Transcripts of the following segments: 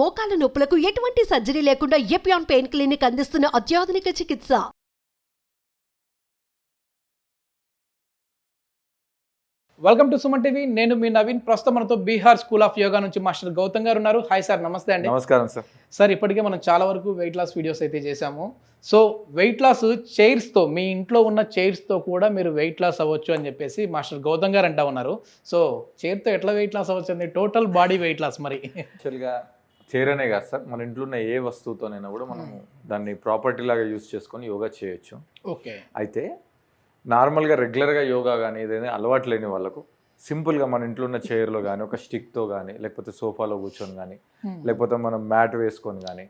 మోకాల నొప్పులకు ఎటువంటి సర్జరీ లేకుండా ఎపియాన్ పెయిన్ క్లినిక్ అందిస్తున్న అత్యాధునిక చికిత్స. Welcome to Suman TV. నేను మీ నవీన్. ప్రస్తుతం మనతో బీహార్ స్కూల్ ఆఫ్ యోగా నుంచి మాస్టర్ గౌతమ్ గారు ఉన్నారు. హాయ్ సార్, నమస్తే అండి. నమస్కారం సార్. సార్, ఇప్పటికే మనం చాలా వరకు వెయిట్ లాస్ వీడియోస్ అయితే చేశాము. సో వెయిట్ లాస్ చైర్స్తో, మీ ఇంట్లో ఉన్న చైర్స్తో కూడా మీరు వెయిట్ లాస్ అవ్వచ్చు అని చెప్పేసి మాస్టర్ గౌతమ్ గారు అంటా ఉన్నారు. సో చైర్తో ఎట్లా వెయిట్ లాస్ అవ్వచ్చు అండి? టోటల్ బాడీ వెయిట్ లాస్ మరి. యాక్చువల్గా చైర్ అనే కాదు సార్, మన ఇంట్లో ఉన్న ఏ వస్తువుతోనైనా కూడా మనం దాన్ని ప్రాపర్టీ లాగా యూజ్ చేసుకొని యోగా చేయొచ్చు. ఓకే. అయితే నార్మల్గా రెగ్యులర్గా యోగా కానీ ఏదైనా అలవాటు లేని వాళ్ళకు సింపుల్గా మన ఇంట్లో ఉన్న చైర్లో కానీ ఒక స్టిక్తో కానీ లేకపోతే సోఫాలో కూర్చొని కానీ లేకపోతే మనం మ్యాట్ వేసుకొని కానీ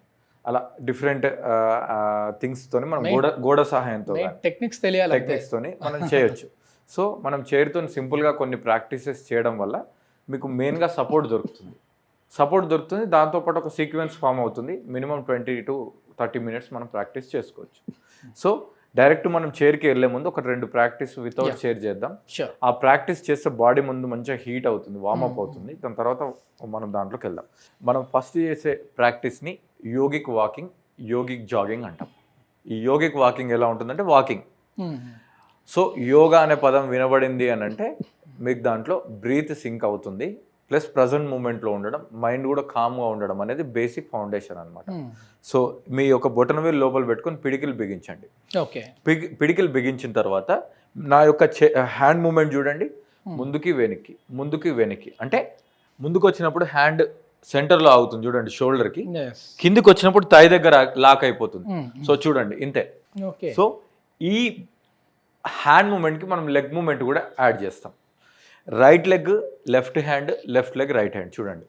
అలా డిఫరెంట్ థింగ్స్తోని మనం గోడ సహాయంతో టెక్నిక్స్తోని మనం చేయొచ్చు. సో మనం చైర్తో సింపుల్గా కొన్ని ప్రాక్టీసెస్ చేయడం వల్ల మీకు మెయిన్గా సపోర్ట్ దొరుకుతుంది. దాంతోపాటు ఒక సీక్వెన్స్ ఫామ్ అవుతుంది. మినిమం 20 to 30 minutes మనం ప్రాక్టీస్ చేసుకోవచ్చు. సో డైరెక్ట్ మనం చైర్కి వెళ్ళే ముందు ఒక 2 ప్రాక్టీస్ వితౌట్ చైర్ చేద్దాం. ఆ ప్రాక్టీస్ చేస్తే బాడీ ముందు మంచిగా హీట్ అవుతుంది, వార్మప్ అవుతుంది. దాని తర్వాత మనం దాంట్లోకి వెళ్దాం. మనం ఫస్ట్ చేసే ప్రాక్టీస్ని యోగిక్ వాకింగ్, యోగిక్ జాగింగ్ అంటాం. ఈ యోగిక్ వాకింగ్ ఎలా ఉంటుందంటే వాకింగ్. సో యోగా అనే పదం వినబడింది అని అంటే మీకు దాంట్లో బ్రీత్ సింక్ అవుతుంది, ప్లస్ ప్రజెంట్ మూమెంట్లో ఉండడం, మైండ్ కూడా కామ్గా ఉండడం అనేది బేసిక్ ఫౌండేషన్ అనమాట. సో మీ యొక్క బొటనవేలు లోపల పెట్టుకొని పిడికిలు బిగించండి. ఓకే. పిడికిలు బిగించిన తర్వాత నా యొక్క హ్యాండ్ మూమెంట్ చూడండి, ముందుకి వెనక్కి అంటే ముందుకు వచ్చినప్పుడు హ్యాండ్ సెంటర్లో ఆగుతుంది చూడండి, షోల్డర్కి. కిందికి వచ్చినప్పుడు థై దగ్గర లాక్ అయిపోతుంది. సో చూడండి ఇంతే. సో ఈ హ్యాండ్ మూమెంట్కి మనం లెగ్ మూమెంట్ కూడా యాడ్ చేస్తాం. Right leg left hand, left leg right hand. చూడండి,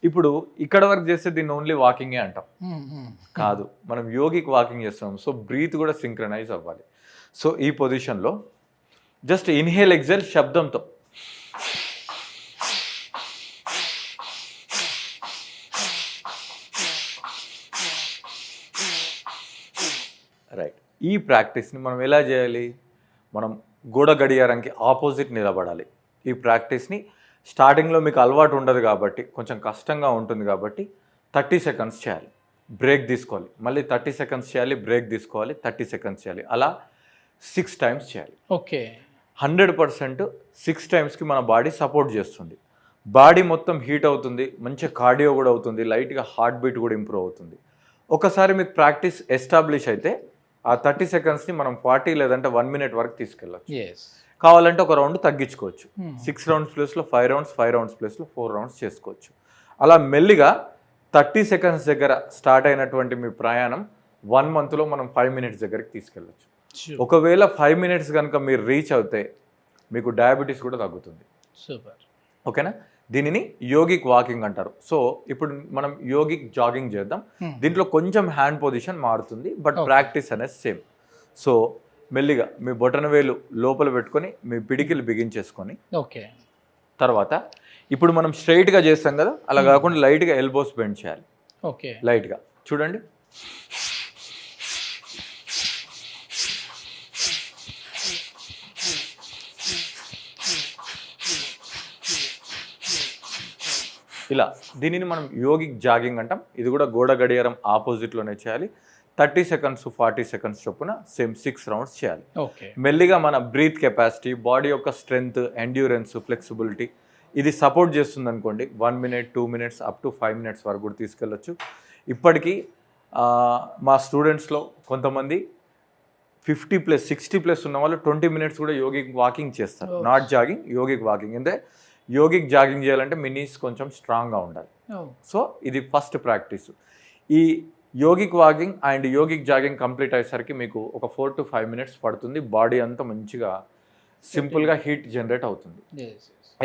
ఇప్పుడు ఇక్కడ వరకు చేస్తే దీన్ని ఓన్లీ వాకింగే అంటాం. కాదు, మనం యోగిక్ వాకింగ్ చేస్తున్నాం. సో బ్రీత్ కూడా సింక్రనైజ్ అవ్వాలి. సో ఈ పొజిషన్లో జస్ట్ ఇన్హేల్ ఎక్సెల్ శబ్దంతో రైట్. ఈ ప్రాక్టీస్ని మనం ఎలా చేయాలి? మనం గోడ గడియారంకి ఆపోజిట్ నిలబడాలి. ఈ ప్రాక్టీస్ని స్టార్టింగ్లో మీకు అలవాటు ఉండదు కాబట్టి కొంచెం కష్టంగా ఉంటుంది కాబట్టి 30 seconds చేయాలి, బ్రేక్ తీసుకోవాలి, మళ్ళీ 30 seconds చేయాలి, బ్రేక్ తీసుకోవాలి, 30 seconds చేయాలి. అలా 6 times చేయాలి. ఓకే. 100% 6 timesకి మన బాడీ సపోర్ట్ చేస్తుంది. బాడీ మొత్తం హీట్ అవుతుంది, మంచి కార్డియో కూడా అవుతుంది, లైట్గా హార్ట్ బీట్ కూడా ఇంప్రూవ్ అవుతుంది. ఒకసారి మీకు ప్రాక్టీస్ ఎస్టాబ్లిష్ అయితే ఆ 30 secondsని మనం 40 లేదంటే 1 minute వరకు తీసుకెళ్ళచ్చు. కావాలంటే ఒక రౌండ్ తగ్గించుకోవచ్చు. 6 rounds ప్లేస్లో 5 rounds, 5 rounds ప్లేస్లో 4 rounds చేసుకోవచ్చు. అలా మెల్లిగా 30 seconds దగ్గర స్టార్ట్ అయినటువంటి మీ ప్రయాణం 1 monthలో మనం 5 minutes దగ్గరికి తీసుకెళ్ళచ్చు. ఒకవేళ 5 minutes కనుక మీరు రీచ్ అవుతే మీకు డయాబెటీస్ కూడా తగ్గుతుంది. సూపర్. ఓకేనా? దీనిని యోగిక్ వాకింగ్ అంటారు. సో ఇప్పుడు మనం యోగిక్ జాగింగ్ చేద్దాం. దీంట్లో కొంచెం హ్యాండ్ పొజిషన్ మారుతుంది, బట్ ప్రాక్టీస్ అనేది సేమ్. సో మెల్లిగా మీ బొటనవేలు లోపల పెట్టుకొని మీ పిడికిలు బిగించేసుకొని, ఓకే. తర్వాత ఇప్పుడు మనం స్ట్రైట్గా చేస్తాం కదా, అలా కాకుండా లైట్గా ఎల్బోస్ బెండ్ చేయాలి. ఓకే. లైట్గా చూడండి. ఇలా దీనిని మనం యోగిక్ జాగింగ్ అంటాం. ఇది కూడా గోడ గడియారం ఆపోజిట్లోనే చేయాలి. 30 seconds, 40 seconds చొప్పున సేమ్ 6 rounds చేయాలి. మెల్లిగా మన బ్రీత్ కెపాసిటీ, బాడీ యొక్క స్ట్రెంగ్త్, ఎండ్యూరెన్స్, ఫ్లెక్సిబిలిటీ ఇది సపోర్ట్ చేస్తుంది అనుకోండి. 1 minute, 2 minutes, up to 5 minutes వరకు కూడా తీసుకెళ్ళచ్చు. ఇప్పటికీ మా స్టూడెంట్స్లో కొంతమంది 50+, 60+ ఉన్న వాళ్ళు 20 minutes కూడా యోగిక్ వాకింగ్ చేస్తారు. Not jogging, yogic walking. అంటే యోగిక్ జాగింగ్ చేయాలంటే మినీస్ కొంచెం స్ట్రాంగ్గా ఉండాలి. సో ఇది ఫస్ట్ ప్రాక్టీస్. ఈ yogic walking and yogic jogging complete అయ్యేసరికి మీకు ఒక 4 to 5 minutes పడుతుంది. బాడీ అంతా మంచిగా సింపుల్గా హీట్ జనరేట్ అవుతుంది.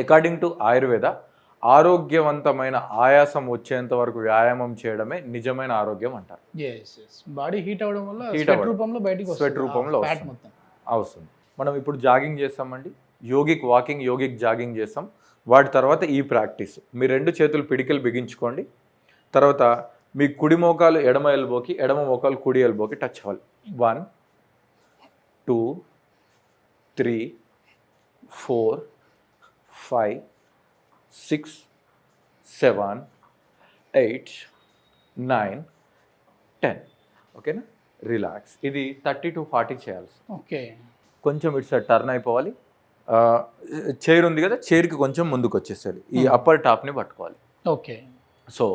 అకార్డింగ్ టు ఆయుర్వేద, ఆరోగ్యవంతమైన ఆయాసం వచ్చేంత వరకు వ్యాయామం చేయడమే నిజమైన ఆరోగ్యం అంటారు. బాడీ హీట్ అవడం వల్ల స్వెట్ రూపంలో వస్తుంది. మనం ఇప్పుడు జాగింగ్ చేస్తామండి, యోగిక్ వాకింగ్, యోగిక్ జాగింగ్ చేస్తాం. వాటి తర్వాత ఈ ప్రాక్టీస్, మీ 2 చేతులు పిడికిలు బిగించుకోండి. తర్వాత మీ కుడి మోకాలు ఎడమ ఎల్బోకి, ఎడమ మోకాలు కుడి ఎల్బోకి టచ్ అవ్వాలి. 1 2 3 4 5 6 7 8 9 10. ఓకేనా? రిలాక్స్. ఇది 30 to 40 చేయాలి. ఓకే. కొంచెం ఇటు సైడ్ టర్న్ అయిపోవాలి. చైర్ ఉంది కదా, చైర్కి కొంచెం ముందుకు వచ్చేసేది. ఈ అప్పర్ టాప్ని పట్టుకోవాలి. ఓకే. సో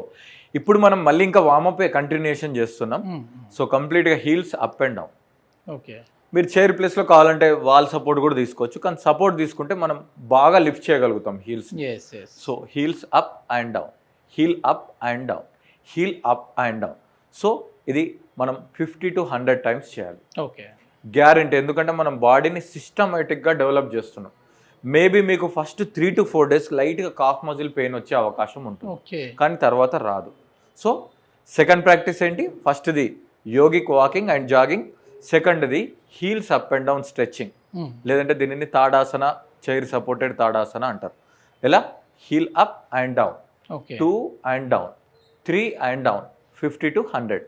ఇప్పుడు మనం మళ్ళీ ఇంకా వామప్ కంటిన్యూషన్ చేస్తున్నాం. సో కంప్లీట్గా heels up and down. Okay. మీరు చైర్ ప్లేస్లో కావాలంటే వాల్ సపోర్ట్ కూడా తీసుకోవచ్చు, కానీ సపోర్ట్ తీసుకుంటే మనం బాగా లిఫ్ట్ చేయగలుగుతాం heels. So heels up and down, heel up and down, heel up and down. So ఇది మనం 50 to 100 టైమ్స్ చేయాలి. ఓకే. గ్యారెంటీ. ఎందుకంటే మనం బాడీని సిస్టమేటిక్గా డెవలప్ చేస్తున్నాం. మేబీ మీకు ఫస్ట్ 3 to 4 days లైట్గా కాఫ్ మజిల్ పెయిన్ వచ్చే అవకాశం ఉంటుంది, కానీ తర్వాత రాదు. సో సెకండ్ ప్రాక్టీస్ ఏంటి? ఫస్ట్ది యోగిక్ వాకింగ్ అండ్ జాగింగ్, సెకండ్ది heels up and down stretching, లేదంటే దీనిని తాడాసన, చైర్ సపోర్టెడ్ తాడాసన అంటారు. ఎలా? Heel up and down, 2 and down, 3 and down, 50 to 100.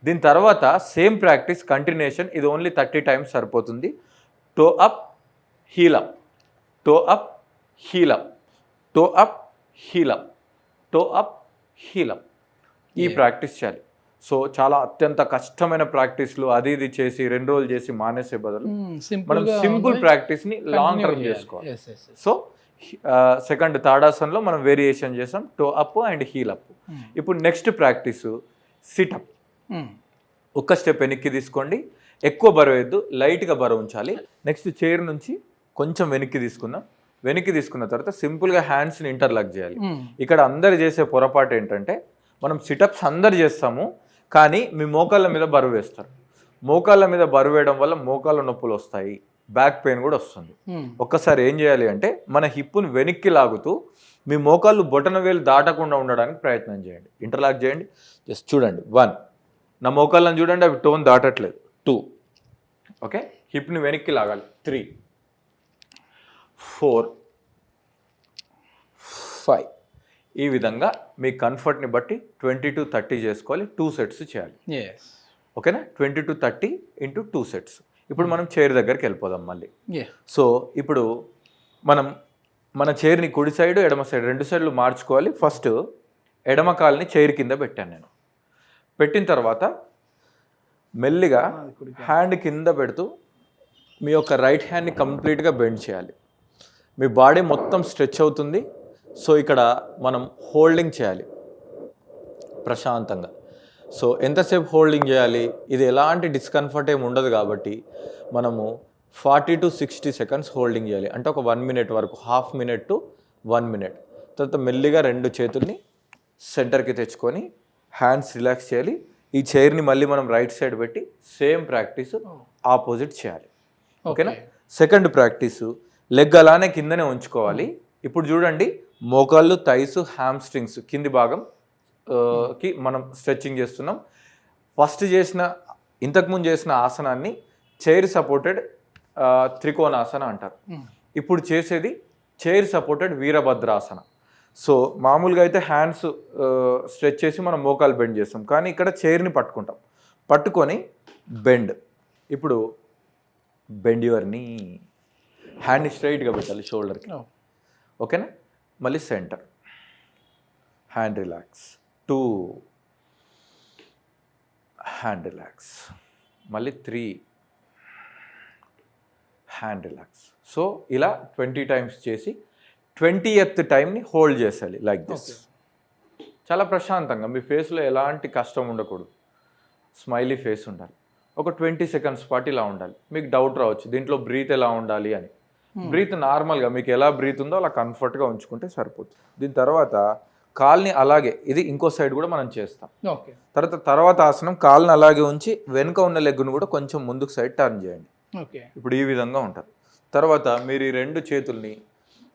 దీని తర్వాత సేమ్ ప్రాక్టీస్ కంటిన్యూషన్. ఇది ఓన్లీ 30 టైమ్స్ సరిపోతుంది. Toe up, heel up, toe up, heel up, toe up, heel up, toe up, heel up. ఈ practice చేయాలి. So చాలా అత్యంత కష్టమైన ప్రాక్టీస్లు అది ఇది చేసి 2 రోజులు చేసి మానేసే బదులు మనం సింపుల్ ప్రాక్టీస్ని లాంగ్ టర్మ్ చేసుకోవాలి. సో సెకండ్ తాడాసనలో మనం వేరియేషన్ చేసాం, toe up and heel up. ఇప్పుడు నెక్స్ట్ ప్రాక్టీస్ సిటప్. ఒక్క స్టెప్ వెనక్కి తీసుకోండి, ఎక్కువ బరువు వేయద్దు, లైట్గా బరువు ఉంచాలి. నెక్స్ట్ చైర్ నుంచి కొంచెం వెనక్కి తీసుకుందాం. వెనక్కి తీసుకున్న తర్వాత సింపుల్గా హ్యాండ్స్ని ఇంటర్లాక్ చేయాలి. ఇక్కడ అందరు చేసే పొరపాటు ఏంటంటే, మనం సిటప్స్ అందరు చేస్తాము, కానీ మీ మోకాళ్ళ మీద బరువు వేస్తారు. మోకాళ్ళ మీద బరువు వేయడం వల్ల మోకాళ్ళ నొప్పులు వస్తాయి, బ్యాక్ పెయిన్ కూడా వస్తుంది. ఒక్కసారి ఏం చేయాలి అంటే, మన హిప్పుని వెనక్కి లాగుతూ మీ మోకాళ్ళు బొటన వేలు దాటకుండా ఉండడానికి ప్రయత్నం చేయండి. ఇంటర్లాక్ చేయండి. జస్ట్ చూడండి. 1, నా మోకాళ్ళని చూడండి, అవి టోన్ దాటట్లేదు. 2, ఓకే, హిప్ని వెనక్కి లాగాలి. 3, 4, 5. ఈ విధంగా మీ కంఫర్ట్ని బట్టి 20 to 30 చేసుకోవాలి. 2 sets చేయాలి. ఓకేనా? 20 to 30 into 2 sets. ఇప్పుడు మనం చైర్ దగ్గరికి వెళ్ళిపోదాం మళ్ళీ. సో ఇప్పుడు మనం మన చైర్ని కుడి సైడ్ ఎడమ సైడ్ 2 సైడ్లు మార్చుకోవాలి. ఫస్ట్ ఎడమ కాల్ని చైర్ కింద పెట్టాను నేను. పెట్టిన తర్వాత మెల్లిగా హ్యాండ్ కింద పెడుతూ మీ యొక్క రైట్ హ్యాండ్ని కంప్లీట్గా బెండ్ చేయాలి. మీ బాడీ మొత్తం స్ట్రెచ్ అవుతుంది. సో ఇక్కడ మనం హోల్డింగ్ చేయాలి ప్రశాంతంగా. సో ఎంతసేపు హోల్డింగ్ చేయాలి? ఇది ఎలాంటి డిస్కంఫర్ట్ ఏమి ఉండదు కాబట్టి మనము 40 to 60 seconds హోల్డింగ్ చేయాలి. అంటే ఒక 1 minute వరకు, హాఫ్ మినిట్ టు 1 minute. తర్వాత మెల్లిగా 2 చేతుల్ని సెంటర్కి తెచ్చుకొని హ్యాండ్స్ రిలాక్స్ చేయాలి. ఈ చైర్ని మళ్ళీ మనం రైట్ సైడ్ పెట్టి సేమ్ ప్రాక్టీస్ ఆపోజిట్ చేయాలి. ఓకేనా? సెకండ్ ప్రాక్టీసు లెగ్ అలానే కిందనే ఉంచుకోవాలి. ఇప్పుడు చూడండి, మోకాళ్ళు, థైస్, హ్యామ్స్ట్రింగ్స్ కింది భాగం కి మనం స్ట్రెచ్చింగ్ చేస్తున్నాం. ఫస్ట్ చేసిన, ఇంతకుముందు చేసిన ఆసనాన్ని చైర్ సపోర్టెడ్ త్రికోణాసన అంటారు. ఇప్పుడు చేసేది చైర్ సపోర్టెడ్ వీరభద్రాసన. సో మామూలుగా అయితే హ్యాండ్స్ స్ట్రెచ్ చేసి మనం మోకాలు బెండ్ చేస్తాం, కానీ ఇక్కడ చైర్ని పట్టుకుంటాం. పట్టుకొని బెండ్. ఇప్పుడు బెండ్ యువర్ని, హ్యాండ్ని స్ట్రైట్గా పెట్టాలి షోల్డర్కి. ఓకేనా? మళ్ళీ centre, hand relax, 2, hand relax, మళ్ళీ 3, హ్యాండ్ రిలాక్స్. సో ఇలా 20 టైమ్స్ చేసి 20th టైంని హోల్డ్ చేయాలి లైక్ దిస్. చాలా ప్రశాంతంగా, మీ ఫేస్లో ఎలాంటి కష్టం ఉండకూడదు, స్మైలీ ఫేస్ ఉండాలి. ఒక 20 seconds పాటు ఇలా ఉండాలి. మీకు డౌట్ రావచ్చు, దీంట్లో బ్రీత్ ఎలా ఉండాలి అని. బ్రీత్ నార్మల్గా మీకు ఎలా బ్రీత్ ఉందో అలా కంఫర్ట్గా ఉంచుకుంటే సరిపోతుంది. దీని తర్వాత కాల్ని అలాగే, ఇది ఇంకో సైడ్ కూడా మనం చేస్తాం. తర్వాత ఆసనం కాల్ని అలాగే ఉంచి వెనుక ఉన్న లెగ్ను కూడా కొంచెం ముందుకు సైడ్ టర్న్ చేయండి. ఇప్పుడు ఈ విధంగా ఉంటుంది. తర్వాత మీరు ఈ 2 చేతుల్ని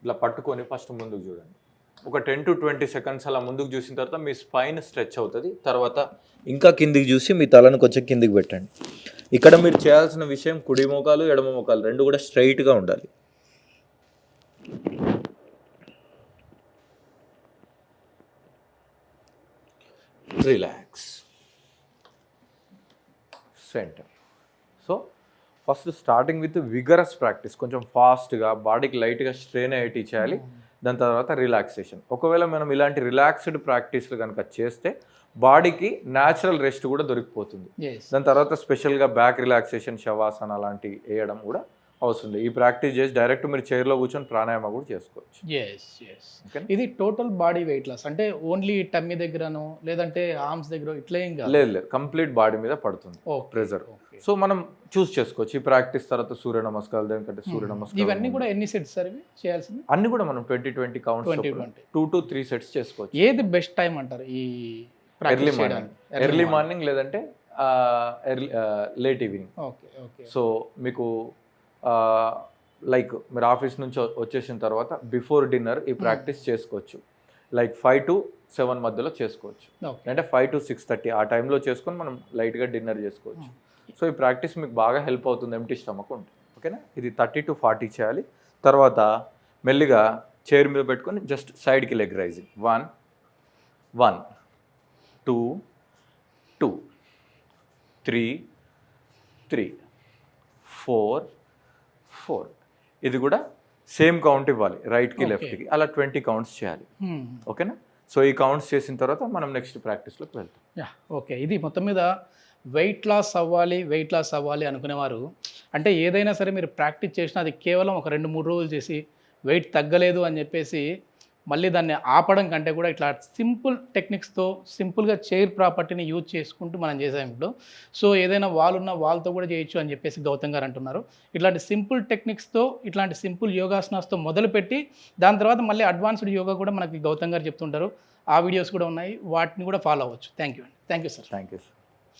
ఇలా పట్టుకొని ఫస్ట్ ముందుకు చూడండి. ఒక 10 to 20 seconds అలా ముందుకు చూసిన తర్వాత మీ స్పైన్ స్ట్రెచ్ అవుతుంది. తర్వాత ఇంకా కిందికి చూసి మీ తలను కొంచెం కిందికి పెట్టండి. ఇక్కడ మీరు చేయాల్సిన విషయం, కుడి మోకాలు ఎడమ మోకాలు 2 కూడా స్ట్రైట్గా ఉండాలి. Relax, centre. So first starting with vigorous practice, కొంచెం ఫాస్ట్గా బాడీకి లైట్గా స్ట్రెయిన్ అయ్యేటి చేయాలి. దాని తర్వాత రిలాక్సేషన్. ఒకవేళ మనం ఇలాంటి రిలాక్స్డ్ ప్రాక్టీస్లు కనుక చేస్తే బాడీకి న్యాచురల్ రెస్ట్ కూడా దొరికిపోతుంది. దాని తర్వాత స్పెషల్గా బ్యాక్ రిలాక్సేషన్, శవాసన అలాంటివి వేయడం కూడా అవసరం లేదు. ఈ ప్రాక్టీస్ చేసి డైరెక్ట్ మీరు చైర్లో కూర్చొని ప్రాణాయామ కూడా చేసుకోవచ్చు. ఇది టోటల్ బాడీ వెయిట్ లాస్ అంటే ఓన్లీ టమ్మీ దగ్గరను లేదంటే ఆర్మ్స్ దగ్గర ఇట్లా ఏం కాదు? లేదు, కంప్లీట్ బాడీ మీద పడుతుంది ప్రెజర్. సో మనం చూస్ చేసుకోవచ్చు. ఈ ప్రాక్టీస్ తర్వాత సూర్య నమస్కారాలు, దేనికంటే సూర్య నమస్కారం ఇవన్నీ కూడా ఎన్ని సెట్స్ సార్ ఇవి చేయాల్సింది? అన్ని కూడా మనం 20 కౌంట్స్ 2 to 3 సెట్స్ చేసుకోవచ్చు. ఏది బెస్ట్ టైం అంటారు ఈ ఎర్లీ మార్నింగ్ లేదంటే లేట్ ఈవినింగ్. సో మీకు లైక్ మీరు ఆఫీస్ నుంచి వచ్చేసిన తర్వాత బిఫోర్ డిన్నర్ ఈ ప్రాక్టీస్ చేసుకోవచ్చు. లైక్ 5 to 7 మధ్యలో చేసుకోవచ్చు, అంటే 5 to 6:30 ఆ టైంలో చేసుకొని మనం లైట్గా డిన్నర్ చేసుకోవచ్చు. సో ఈ ప్రాక్టీస్ మీకు బాగా హెల్ప్ అవుతుంది ఎంప్టీ స్టమక్ ఉంటుంది. ఓకేనా? ఇది 30 to 40 చేయాలి. తర్వాత మెల్లిగా చైర్ మీద పెట్టుకొని జస్ట్ సైడ్కి లెగ్ రైజింగ్. 1 2 2 3 3 4 4. ఇది కూడా సేమ్ కౌంట్ ఇవ్వాలి, రైట్కి లెఫ్ట్కి, అలా 20 కౌంట్స్ చేయాలి. ఓకేనా? సో ఈ కౌంట్స్ చేసిన తర్వాత మనం నెక్స్ట్ ప్రాక్టీస్లోకి వెళ్తాం. ఓకే, ఇది మొత్తం మీద వెయిట్ లాస్ అవ్వాలి అనుకునేవారు, అంటే ఏదైనా సరే మీరు ప్రాక్టీస్ చేసినా అది కేవలం ఒక 2-3 రోజులు చేసి వెయిట్ తగ్గలేదు అని చెప్పేసి మళ్ళీ దాన్ని ఆపడం కంటే కూడా ఇట్లా సింపుల్ టెక్నిక్స్తో సింపుల్గా చైర్ ప్రాపర్టీని యూజ్ చేసుకుంటూ మనం చేసాం ఇప్పుడు. సో ఏదైనా వాల్ ఉన్న వాల్తో కూడా చేయొచ్చు అని చెప్పేసి గౌతమ్ గారు అంటున్నారు. ఇట్లాంటి సింపుల్ టెక్నిక్స్తో, ఇట్లాంటి సింపుల్ యోగాసనాస్తో మొదలుపెట్టి దాని తర్వాత మళ్ళీ అడ్వాన్స్డ్ యోగా కూడా మనకి గౌతమ్ గారు చెప్తుంటారు. ఆ వీడియోస్ కూడా ఉన్నాయి, వాటిని కూడా ఫాలో అవ్వచ్చు. Thank you sir. Thank you sir.